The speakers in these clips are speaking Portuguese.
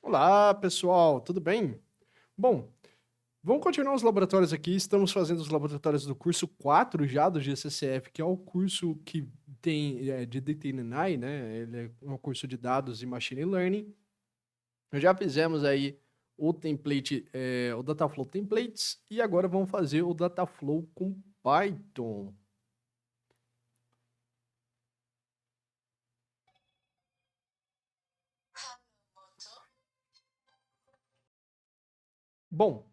Olá, pessoal, tudo bem? Bom, vamos continuar os laboratórios aqui. Estamos fazendo os laboratórios do curso 4 já do GCCF, que é o curso que tem de Data and AI, né? Ele é um curso de dados e machine learning. Já fizemos aí o template, o Dataflow Templates, e agora vamos fazer o Dataflow com Python. Bom,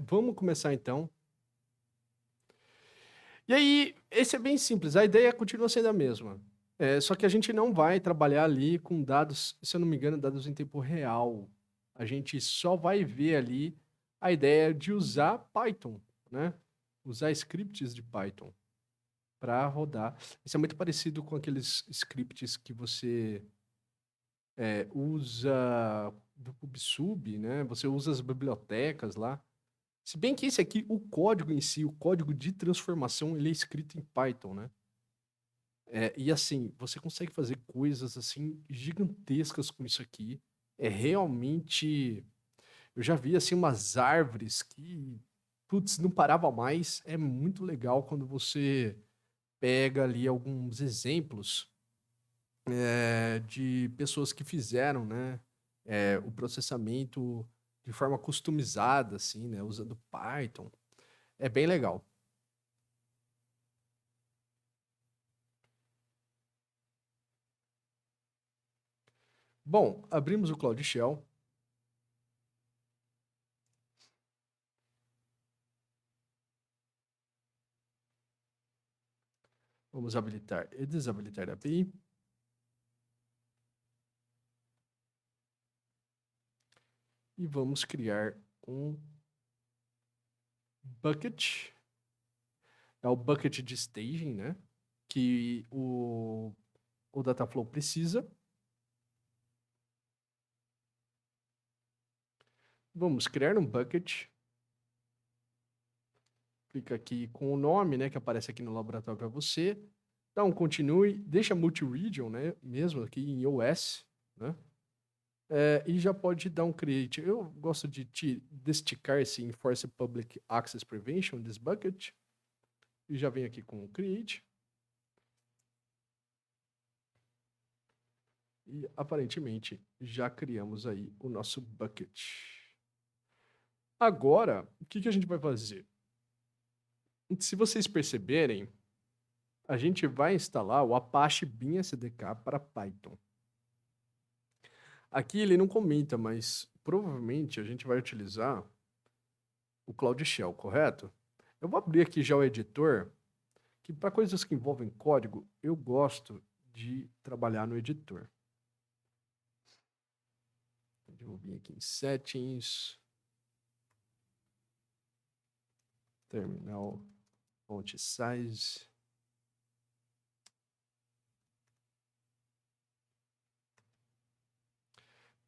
vamos começar então. E aí, esse é bem simples, a ideia continua sendo a mesma. Só que a gente não vai trabalhar ali com dados, se eu não me engano, dados em tempo real. A gente só vai ver ali a ideia de usar Python, né? Usar scripts de Python para rodar. Isso é muito parecido com aqueles scripts que você usa do PubSub, né? Você usa as bibliotecas lá. Se bem que esse aqui, o código em si, o código de transformação, ele é escrito em Python, né? E assim, você consegue fazer coisas assim gigantescas com isso aqui. É realmente. Eu já vi assim umas árvores que, putz, não parava mais. É muito legal quando você pega ali alguns exemplos de pessoas que fizeram, né, o processamento de forma customizada, assim, né, usando Python. É bem legal. Bom, abrimos o Cloud Shell. Vamos habilitar e desabilitar a API. E vamos criar um bucket. É o bucket de staging, né? Que o Dataflow precisa. Vamos criar um bucket. Clica aqui com o nome, né? Que aparece aqui no laboratório para você. Dá um continue. Deixa multi-region, né? Mesmo aqui em iOS, né? E já pode dar um create. Eu gosto de desticar esse Enforce Public Access Prevention, this bucket. E já vem aqui com o create. E aparentemente já criamos aí o nosso bucket. Agora, o que a gente vai fazer? Se vocês perceberem, a gente vai instalar o Apache Beam SDK para Python. Aqui ele não comenta, mas provavelmente a gente vai utilizar o Cloud Shell, correto? Eu vou abrir aqui já o editor, que para coisas que envolvem código, eu gosto de trabalhar no editor. Eu vou vir aqui em Settings, Terminal, Font Size.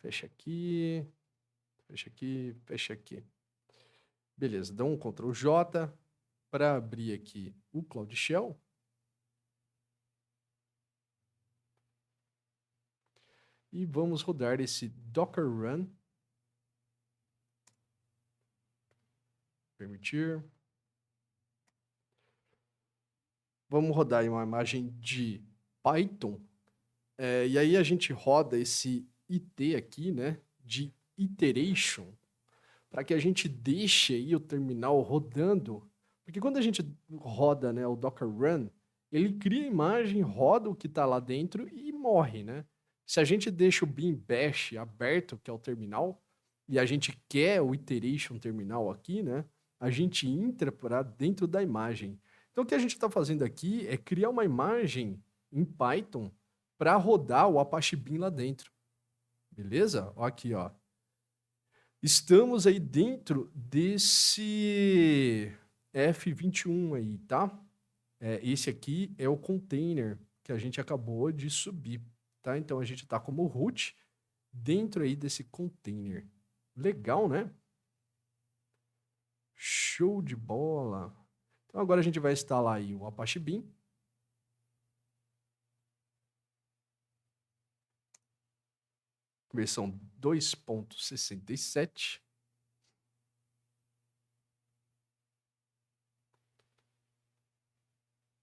Fecha aqui, fecha aqui, fecha aqui. Beleza, dá um Ctrl J para abrir aqui o Cloud Shell. E vamos rodar esse Docker Run. Permitir. Vamos rodar uma imagem de Python. E aí a gente roda esse IT aqui, né? De iteration, para que a gente deixe aí o terminal rodando. Porque quando a gente roda, né, o Docker Run, ele cria a imagem, roda o que está lá dentro e morre, né? Se a gente deixa o Beam Bash aberto, que é o terminal, e a gente quer o iteration terminal aqui, né? A gente entra para dentro da imagem. Então o que a gente está fazendo aqui é criar uma imagem em Python para rodar o Apache Beam lá dentro. Beleza? Ó aqui, ó. Estamos aí dentro desse F21 aí, tá? Esse aqui é o container que a gente acabou de subir, tá? Então a gente tá como root dentro aí desse container. Legal, né? Show de bola. Então agora a gente vai instalar aí o Apache Beam. versão 2.67.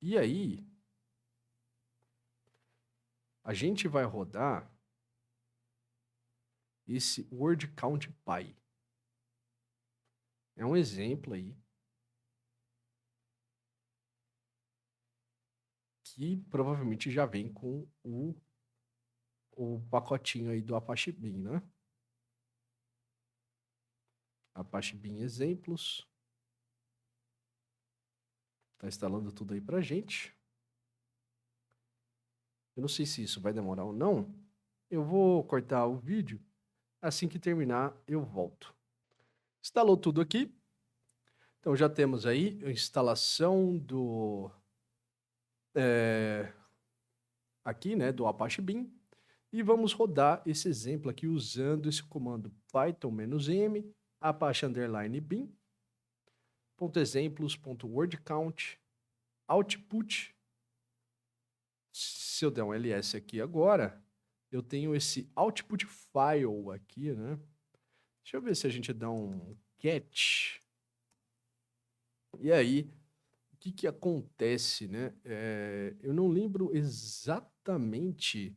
E aí, a gente vai rodar esse word count py. É um exemplo aí que provavelmente já vem com o pacotinho aí do Apache Beam, né? Apache Beam exemplos. Tá instalando tudo aí pra gente. Eu não sei se isso vai demorar ou não. Eu vou cortar o vídeo. Assim que terminar, eu volto. Instalou tudo aqui. Então já temos aí a instalação do aqui, né, do Apache Beam. E vamos rodar esse exemplo aqui usando esse comando python-m apache _beam .exemplos.wordCount output. Se eu der um ls aqui agora, eu tenho esse output file aqui, né? Deixa eu ver se a gente dá um get. E aí, o que que acontece, né? Eu não lembro exatamente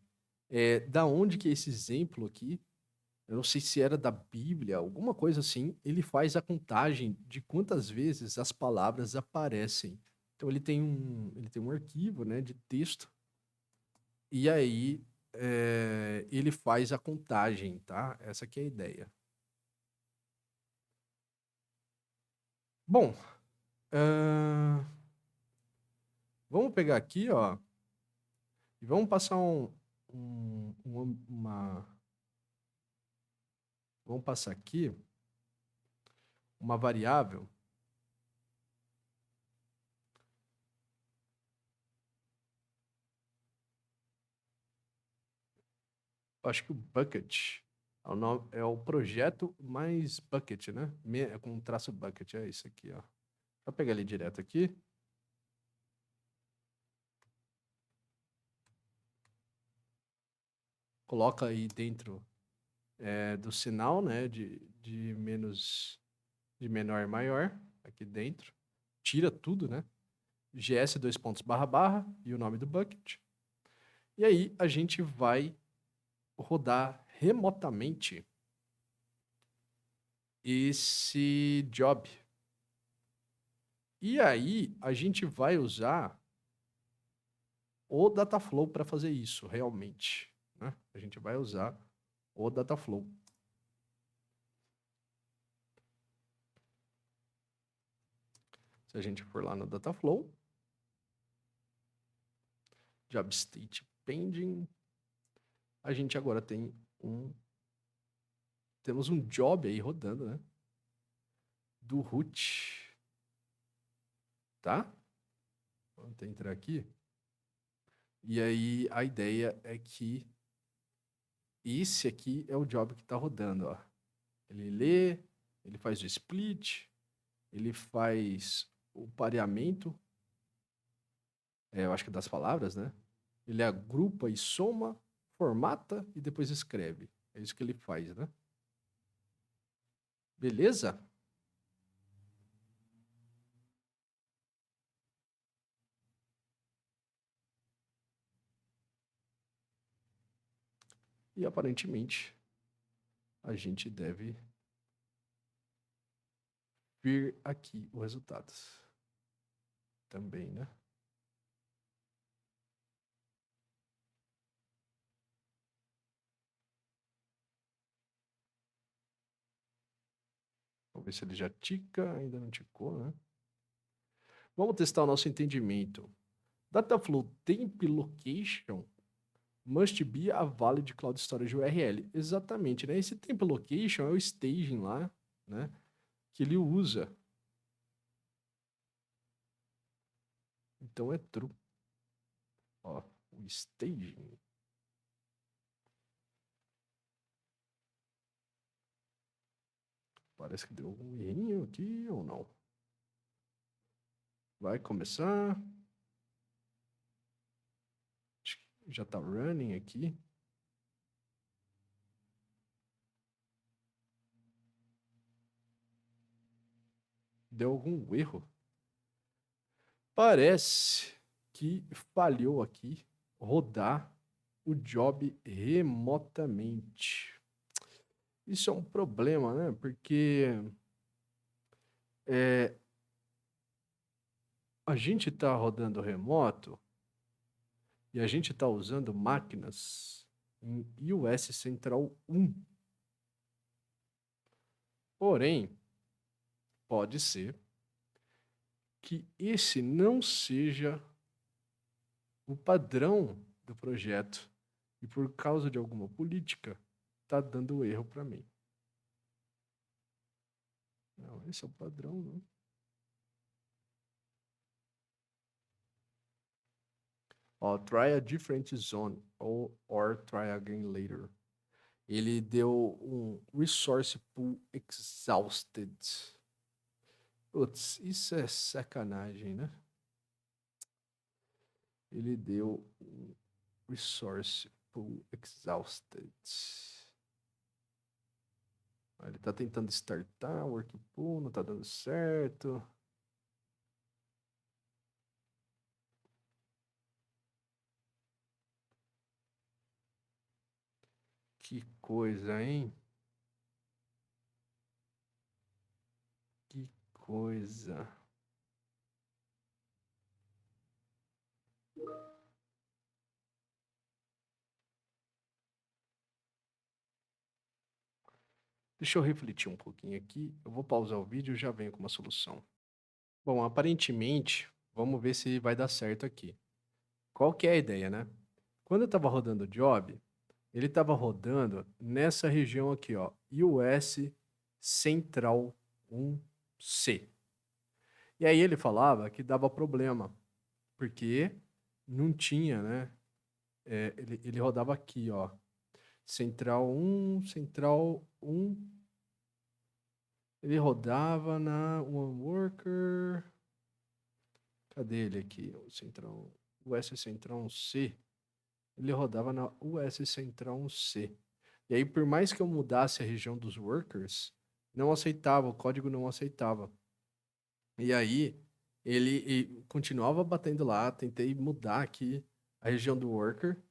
da onde que é esse exemplo aqui. Eu não sei se era da Bíblia, alguma coisa assim. Ele faz a contagem de quantas vezes as palavras aparecem. Então ele tem um arquivo, né, de texto. E aí ele faz a contagem, tá? Essa aqui é a ideia. Bom, vamos pegar aqui, ó, e vamos passar vamos passar aqui uma variável. Acho que o bucket é o projeto mais bucket, né? É com um traço bucket, é isso aqui, ó. Vou pegar ele direto aqui. Coloca aí dentro do sinal, né? De menor e maior, aqui dentro. Tira tudo, né? GS dois pontos barra barra e o nome do bucket. E aí a gente vai rodar remotamente esse job. E aí a gente vai usar o Dataflow para fazer isso, realmente, né? A gente vai usar o Dataflow. Se a gente for lá no Dataflow, job state pending, a gente agora temos um job aí rodando, né? Do root, tá? Vamos entrar aqui. E aí a ideia é que esse aqui é o job que está rodando, ó. Ele lê, ele faz o split, ele faz o pareamento, eu acho que das palavras, né? Ele agrupa e soma, formata e depois escreve. É isso que ele faz, né? Beleza? E aparentemente a gente deve ver aqui o resultado também, né? Vamos ver se ele já tica, ainda não ticou, né? Vamos testar o nosso entendimento. Dataflow temp location must be a valid cloud storage URL. Exatamente, né? Esse temp location é o staging lá, né? Que ele usa. Então é true. Ó, o staging. Parece que deu um errinho aqui ou não. Vai começar. Já tá running aqui. Deu algum erro. Parece que falhou aqui rodar o job remotamente. Isso é um problema, né? Porque a gente está rodando remoto e a gente está usando máquinas em iOS Central 1. Porém, pode ser que esse não seja o padrão do projeto e por causa de alguma política está dando erro para mim. Não, esse é o padrão, não. Ó, try a different zone or try again later. Ele deu um resource pool exhausted. Putz, isso é sacanagem, né? Ele deu um resource pool exhausted. Ele tá tentando startar o work pool, não tá dando certo. Que coisa, hein? Que coisa. Deixa eu refletir um pouquinho aqui. Eu vou pausar o vídeo e já venho com uma solução. Bom, aparentemente, vamos ver se vai dar certo aqui. Qual que é a ideia, né? Quando eu estava rodando o job, ele estava rodando nessa região aqui, ó, US Central 1C. E aí ele falava que dava problema, porque não tinha, né? Ele rodava aqui, ó, Central 1, Central 1. Ele rodava na One Worker. Cadê ele aqui? O Central, US Central C. Ele rodava na US Central C. E aí, por mais que eu mudasse a região dos workers, não aceitava, o código não aceitava. E aí, ele continuava batendo lá, tentei mudar aqui a região do worker,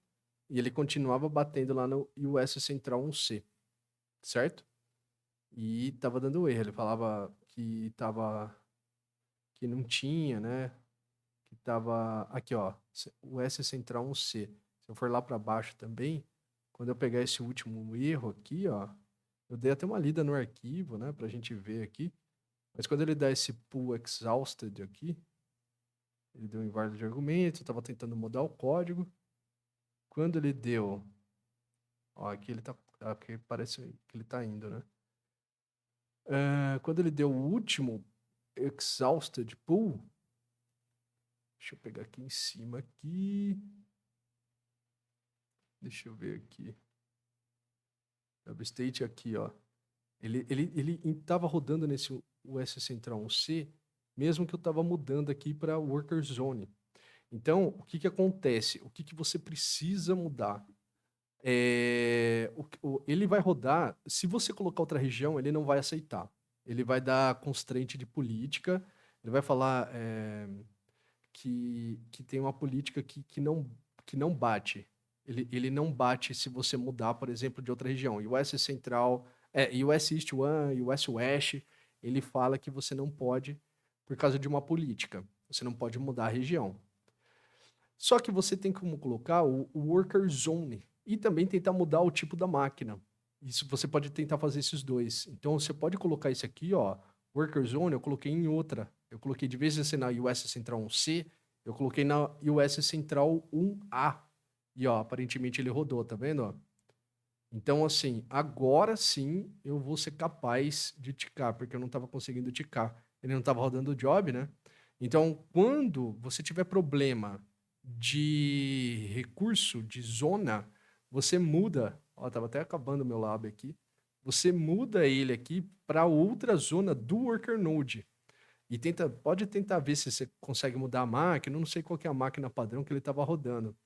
e ele continuava batendo lá no US Central 1C, certo? E tava dando erro, ele falava que não tinha, né? Que tava aqui, ó, o S Central 1C. Se eu for lá para baixo também, quando eu pegar esse último erro aqui, ó, eu dei até uma lida no arquivo, né, pra gente ver aqui. Mas quando ele dá esse pull exhausted aqui, ele deu um inválido de argumento, eu tava tentando mudar o código. Quando ele deu, ó, aqui ele tá, aqui parece que ele tá indo, né? Quando ele deu o último exhausted pull, deixa eu pegar aqui em cima aqui. Deixa eu ver aqui. State aqui, ó. Ele tava rodando nesse US Central 1C, mesmo que eu tava mudando aqui para Worker Zone. Então, o que que acontece? O que que você precisa mudar? Ele vai rodar, se você colocar outra região, ele não vai aceitar. Ele vai dar constraint de política, ele vai falar que tem uma política que não bate. Ele não bate se você mudar, por exemplo, de outra região. US Central, US East One, US West, ele fala que você não pode por causa de uma política. Você não pode mudar a região. Só que você tem como colocar o Worker Zone e também tentar mudar o tipo da máquina. Isso você pode tentar fazer esses dois. Então você pode colocar esse aqui, ó, Worker Zone, eu coloquei em outra. Eu coloquei de vez em ser na US Central 1C, eu coloquei na US Central 1A. E ó, aparentemente ele rodou, tá vendo? Ó? Então, assim, agora sim eu vou ser capaz de ticar, porque eu não estava conseguindo ticar. Ele não estava rodando o job, né? Então, quando você tiver problema de recurso, de zona, você muda. Ó, tava até acabando o meu lab aqui. Você muda ele aqui para outra zona do worker node. E pode tentar ver se você consegue mudar a máquina. Eu não sei qual que é a máquina padrão que ele estava rodando.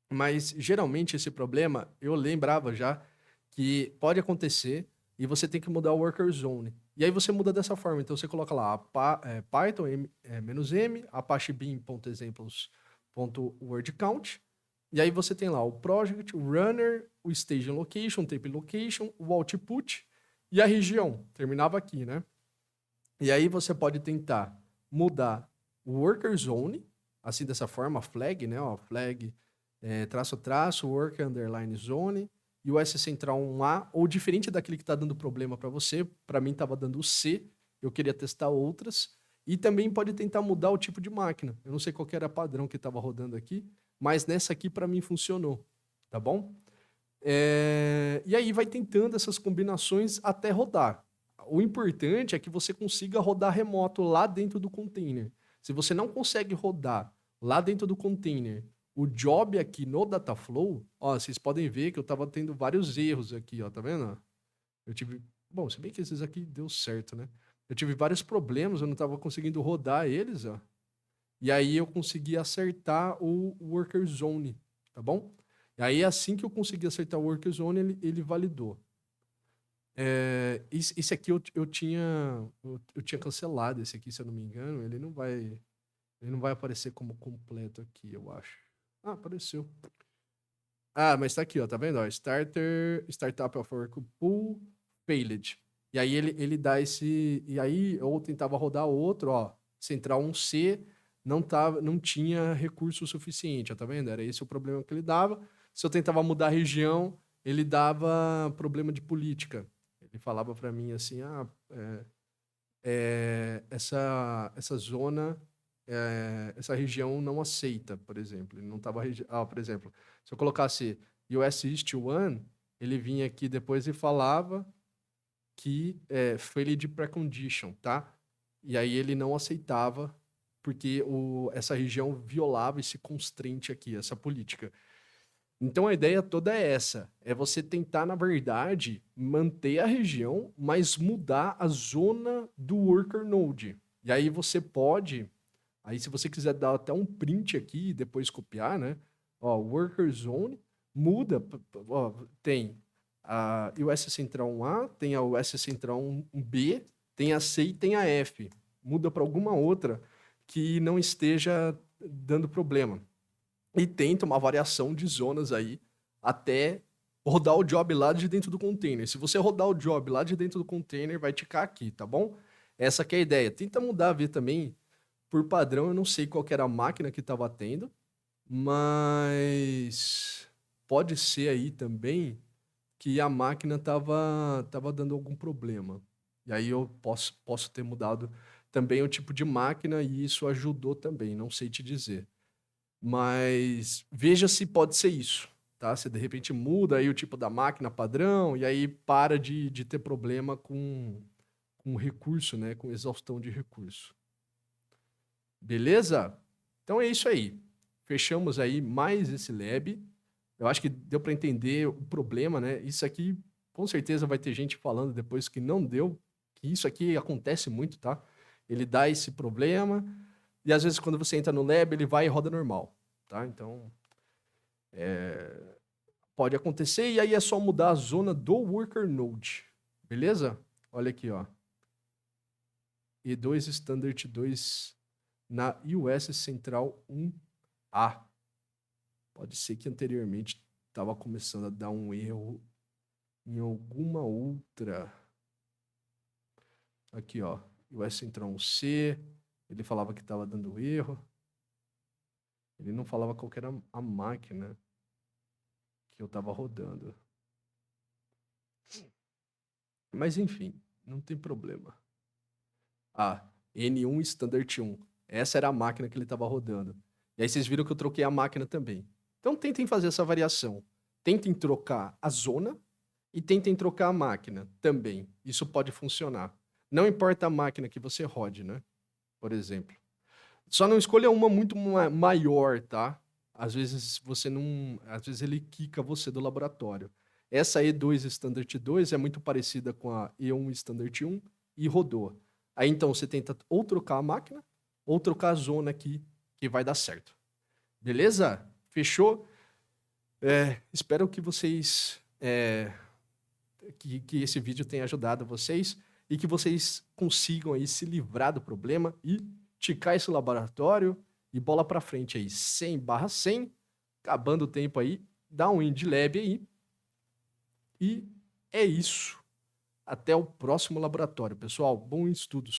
Mas geralmente esse problema eu lembrava já que pode acontecer e você tem que mudar o worker zone. E aí você muda dessa forma. Então você coloca lá Python -m, Apache Beam.examples.word count. E aí você tem lá o project, o runner, o stage location, o tape location, o output e a região. Terminava aqui, né? E aí você pode tentar mudar o worker zone, assim dessa forma, flag, né? Ó, flag, traço, worker underline zone, e o S central 1A, ou diferente daquele que está dando problema para você, para mim estava dando o C, eu queria testar outras, e também pode tentar mudar o tipo de máquina. Eu não sei qual que era padrão que estava rodando aqui, mas nessa aqui para mim funcionou, tá bom? E aí vai tentando essas combinações até rodar. O importante é que você consiga rodar remoto lá dentro do container. Se você não consegue rodar lá dentro do container o job aqui no Dataflow, ó, vocês podem ver que eu estava tendo vários erros aqui, ó, tá vendo? Eu tive, bom, se bem que esses aqui deu certo, né? Eu tive vários problemas, eu não estava conseguindo rodar eles, ó. E aí eu consegui acertar o worker zone, tá bom? E aí assim que eu consegui acertar o worker zone, ele validou. Esse aqui eu tinha cancelado esse aqui, se eu não me engano. Ele não vai aparecer como completo aqui, eu acho. Ah, apareceu. Ah, mas tá aqui, ó, tá vendo? Ó, Startup of Work Pool, Failed. E aí ele dá esse. E aí eu tentava rodar outro, ó. Central 1C não tinha recurso suficiente, ó, tá vendo? Era esse o problema que ele dava. Se eu tentava mudar a região, ele dava problema de política. Ele falava para mim assim: essa zona, essa região não aceita, por exemplo. Ele não estava. Por exemplo, se eu colocasse US East 1, ele vinha aqui depois e falava que failed precondition, tá? E aí ele não aceitava porque essa região violava esse constraint aqui, essa política. Então a ideia toda é essa, é você tentar, na verdade, manter a região, mas mudar a zona do worker node. E aí você pode, aí se você quiser dar até um print aqui e depois copiar, né? Ó, worker zone muda, ó, tem a US Central 1A, tem a US Central 1B, tem a C e tem a F. Muda para alguma outra que não esteja dando problema. E tenta uma variação de zonas aí até rodar o job lá de dentro do container. Se você rodar o job lá de dentro do container, vai ticar aqui, tá bom? Essa que é a ideia. Tenta mudar, ver também, por padrão, eu não sei qual que era a máquina que estava tendo, mas pode ser aí também que a máquina tava dando algum problema. E aí eu posso ter mudado também o tipo de máquina e isso ajudou também, não sei te dizer. Mas veja se pode ser isso, tá? Você de repente muda aí o tipo da máquina padrão e aí para de ter problema com recurso, né? Com exaustão de recurso. Beleza? Então é isso aí. Fechamos aí mais esse lab. Eu acho que deu para entender o problema, né? Isso aqui, com certeza, vai ter gente falando depois que não deu, que isso aqui acontece muito, tá? Ele dá esse problema, e às vezes quando você entra no lab, ele vai e roda normal, tá? Então, pode acontecer, e aí é só mudar a zona do worker node, beleza? Olha aqui, ó. E2 Standard 2 na US Central 1A. Pode ser que anteriormente estava começando a dar um erro em alguma outra. Aqui, ó. US Central 1C. Ele falava que estava dando erro. Ele não falava qual que era a máquina que eu estava rodando. Mas enfim, não tem problema. N1 Standard 1. Essa era a máquina que ele estava rodando. E aí vocês viram que eu troquei a máquina também. Então tentem fazer essa variação. Tentem trocar a zona e tentem trocar a máquina também. Isso pode funcionar. Não importa a máquina que você rode, né? Por exemplo. Só não escolha uma muito maior, tá? Às vezes você não. Às vezes ele quica você do laboratório. Essa E2 Standard 2 é muito parecida com a E1 Standard 1 e rodou. Aí então você tenta ou trocar a máquina ou trocar a zona aqui, que vai dar certo. Beleza? Fechou? Espero que vocês que esse vídeo tenha ajudado vocês e que vocês consigam aí se livrar do problema e ticar esse laboratório e bola pra frente aí, 100/100, acabando o tempo aí, dá um Indie Lab aí. E é isso. Até o próximo laboratório, pessoal. Bons estudos.